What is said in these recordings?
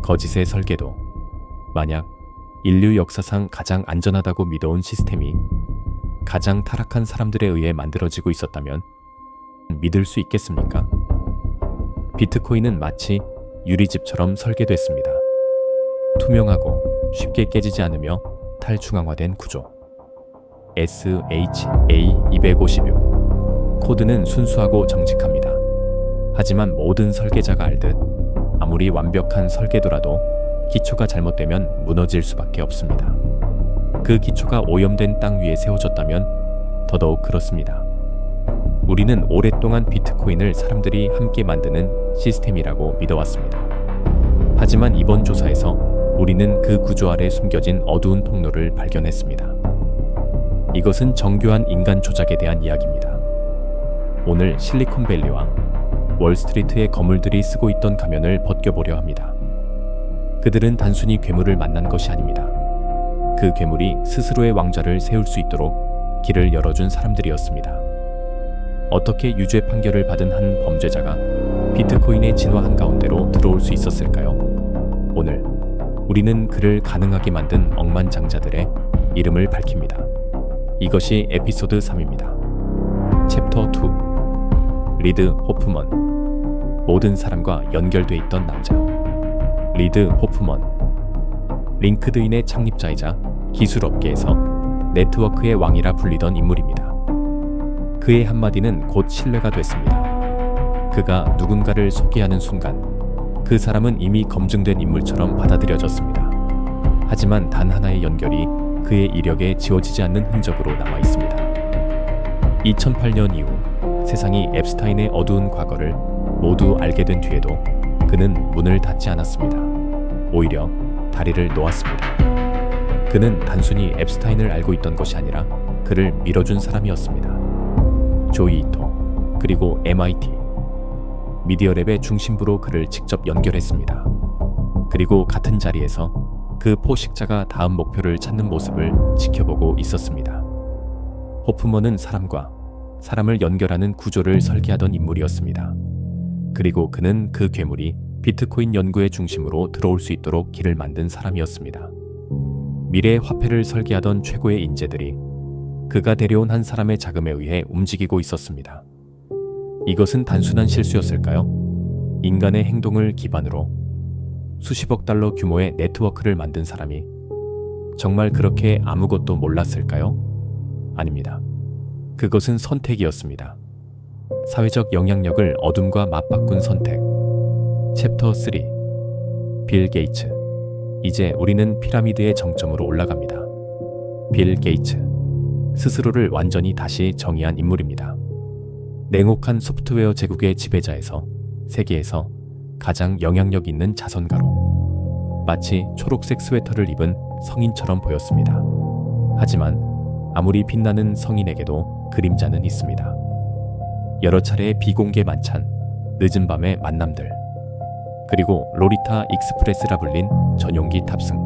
거짓의 설계도. 만약 인류 역사상 가장 안전하다고 믿어온 시스템이 가장 타락한 사람들에 의해 만들어지고 있었다면 믿을 수 있겠습니까? 비트코인은 마치 유리집처럼 설계됐습니다. 투명하고 쉽게 깨지지 않으며 탈중앙화된 구조. SHA-256. 코드는 순수하고 정직합니다. 하지만 모든 설계자가 알듯 아무리 완벽한 설계도라도 기초가 잘못되면 무너질 수밖에 없습니다. 그 기초가 오염된 땅 위에 세워졌다면 더더욱 그렇습니다. 우리는 오랫동안 비트코인을 사람들이 함께 만드는 시스템이라고 믿어왔습니다. 하지만 이번 조사에서 우리는 그 구조 아래 숨겨진 어두운 통로를 발견했습니다. 이것은 정교한 인간 조작에 대한 이야기입니다. 오늘 실리콘밸리와 월스트리트의 거물들이 쓰고 있던 가면을 벗겨보려 합니다. 그들은 단순히 괴물을 만난 것이 아닙니다. 그 괴물이 스스로의 왕좌를 세울 수 있도록 길을 열어준 사람들이었습니다. 어떻게 유죄 판결을 받은 한 범죄자가 비트코인의 진화 한가운데로 들어올 수 있었을까요? 오늘 우리는 그를 가능하게 만든 억만장자들의 이름을 밝힙니다. 이것이 에피소드 3입니다. 챕터 2. 리드 호프먼. 모든 사람과 연결돼 있던 남자. 리드 호프먼. 링크드인의 창립자이자 기술업계에서 네트워크의 왕이라 불리던 인물입니다. 그의 한마디는 곧 신뢰가 됐습니다. 그가 누군가를 소개하는 순간 그 사람은 이미 검증된 인물처럼 받아들여졌습니다. 하지만 단 하나의 연결이 그의 이력에 지워지지 않는 흔적으로 남아 있습니다. 2008년 이후 세상이 앱스타인의 어두운 과거를 모두 알게 된 뒤에도 그는 문을 닫지 않았습니다. 오히려 다리를 놓았습니다. 그는 단순히 앱스타인을 알고 있던 것이 아니라 그를 밀어준 사람이었습니다. 조이 이토, 그리고 MIT, 미디어랩의 중심부로 그를 직접 연결했습니다. 그리고 같은 자리에서 그 포식자가 다음 목표를 찾는 모습을 지켜보고 있었습니다. 호프먼은 사람과 사람을 연결하는 구조를 설계하던 인물이었습니다. 그리고 그는 그 괴물이 비트코인 연구의 중심으로 들어올 수 있도록 길을 만든 사람이었습니다. 미래의 화폐를 설계하던 최고의 인재들이 그가 데려온 한 사람의 자금에 의해 움직이고 있었습니다. 이것은 단순한 실수였을까요? 인간의 행동을 기반으로 수십억 달러 규모의 네트워크를 만든 사람이 정말 그렇게 아무것도 몰랐을까요? 아닙니다. 그것은 선택이었습니다. 사회적 영향력을 어둠과 맞바꾼 선택. 챕터 3. 빌 게이츠. 이제 우리는 피라미드의 정점으로 올라갑니다. 빌 게이츠. 스스로를 완전히 다시 정의한 인물입니다. 냉혹한 소프트웨어 제국의 지배자에서 세계에서 가장 영향력 있는 자선가로 마치 초록색 스웨터를 입은 성인처럼 보였습니다. 하지만 아무리 빛나는 성인에게도 그림자는 있습니다. 여러 차례의 비공개 만찬, 늦은 밤의 만남들, 그리고 로리타 익스프레스라 불린 전용기 탑승.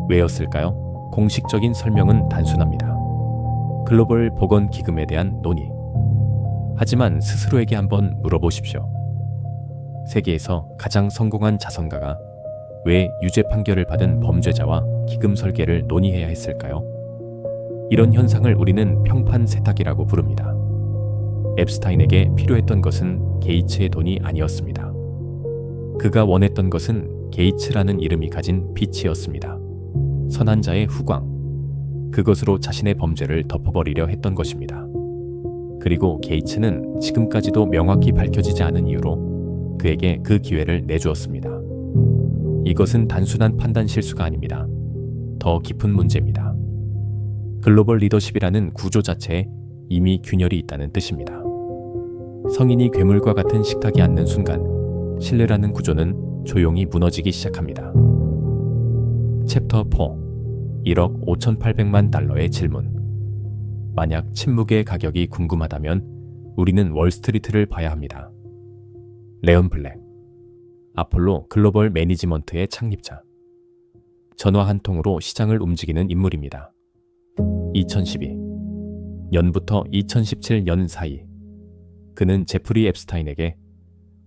왜였을까요? 공식적인 설명은 단순합니다. 글로벌 보건 기금에 대한 논의. 하지만 스스로에게 한번 물어보십시오. 세계에서 가장 성공한 자선가가 왜 유죄 판결을 받은 범죄자와 기금 설계를 논의해야 했을까요? 이런 현상을 우리는 평판 세탁이라고 부릅니다. 앱스타인에게 필요했던 것은 게이츠의 돈이 아니었습니다. 그가 원했던 것은 게이츠라는 이름이 가진 빛이었습니다. 선한 자의 후광. 그것으로 자신의 범죄를 덮어버리려 했던 것입니다. 그리고 게이츠는 지금까지도 명확히 밝혀지지 않은 이유로 그에게 그 기회를 내주었습니다. 이것은 단순한 판단 실수가 아닙니다. 더 깊은 문제입니다. 글로벌 리더십이라는 구조 자체에 이미 균열이 있다는 뜻입니다. 성인이 괴물과 같은 식탁에 앉는 순간 신뢰라는 구조는 조용히 무너지기 시작합니다. 챕터 4. 1억 5,800만 달러의 질문. 만약 침묵의 가격이 궁금하다면 우리는 월스트리트를 봐야 합니다. 레온 블랙. 아폴로 글로벌 매니지먼트의 창립자. 전화 한 통으로 시장을 움직이는 인물입니다. 2012 년부터 2017년 사이 그는 제프리 앱스타인에게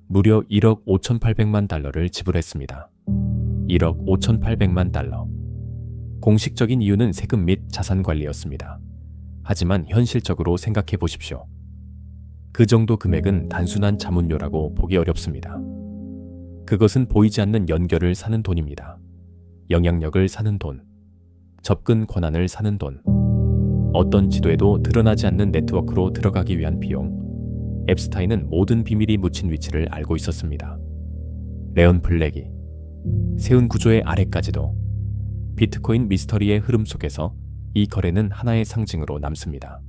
무려 1억 5,800만 달러를 지불했습니다. 1억 5,800만 달러. 공식적인 이유는 세금 및 자산 관리였습니다. 하지만 현실적으로 생각해 보십시오. 그 정도 금액은 단순한 자문료라고 보기 어렵습니다. 그것은 보이지 않는 연결을 사는 돈입니다. 영향력을 사는 돈, 접근 권한을 사는 돈, 어떤 지도에도 드러나지 않는 네트워크로 들어가기 위한 비용. 앱스타인은 모든 비밀이 묻힌 위치를 알고 있었습니다. 레온 블랙이 세운 구조의 아래까지도 비트코인 미스터리의 흐름 속에서 이 거래는 하나의 상징으로 남습니다.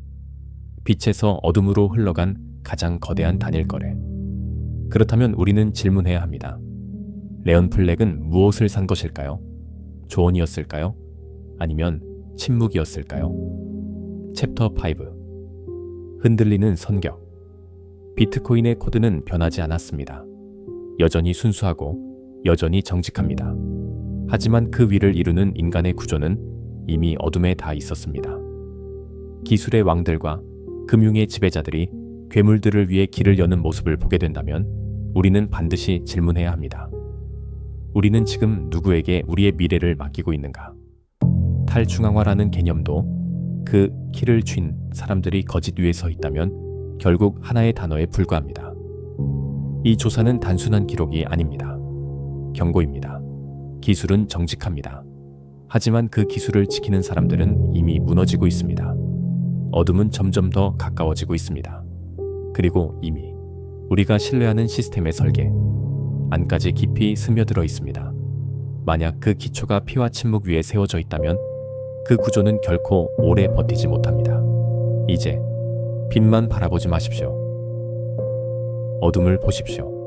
빛에서 어둠으로 흘러간 가장 거대한 단일 거래. 그렇다면 우리는 질문해야 합니다. 레온 블랙은 무엇을 산 것일까요? 조언이었을까요? 아니면 침묵이었을까요? 챕터 5. 흔들리는 선격. 비트코인의 코드는 변하지 않았습니다. 여전히 순수하고 여전히 정직합니다. 하지만 그 위를 이루는 인간의 구조는 이미 어둠에 닿아 있었습니다. 기술의 왕들과 금융의 지배자들이 괴물들을 위해 길을 여는 모습을 보게 된다면 우리는 반드시 질문해야 합니다. 우리는 지금 누구에게 우리의 미래를 맡기고 있는가? 탈중앙화라는 개념도 그 키를 쥔 사람들이 거짓 위에 서 있다면 결국 하나의 단어에 불과합니다. 이 조사는 단순한 기록이 아닙니다. 경고입니다. 기술은 정직합니다. 하지만 그 기술을 지키는 사람들은 이미 무너지고 있습니다. 어둠은 점점 더 가까워지고 있습니다. 그리고 이미 우리가 신뢰하는 시스템의 설계, 안까지 깊이 스며들어 있습니다. 만약 그 기초가 피와 침묵 위에 세워져 있다면 그 구조는 결코 오래 버티지 못합니다. 이제 빛만 바라보지 마십시오. 어둠을 보십시오.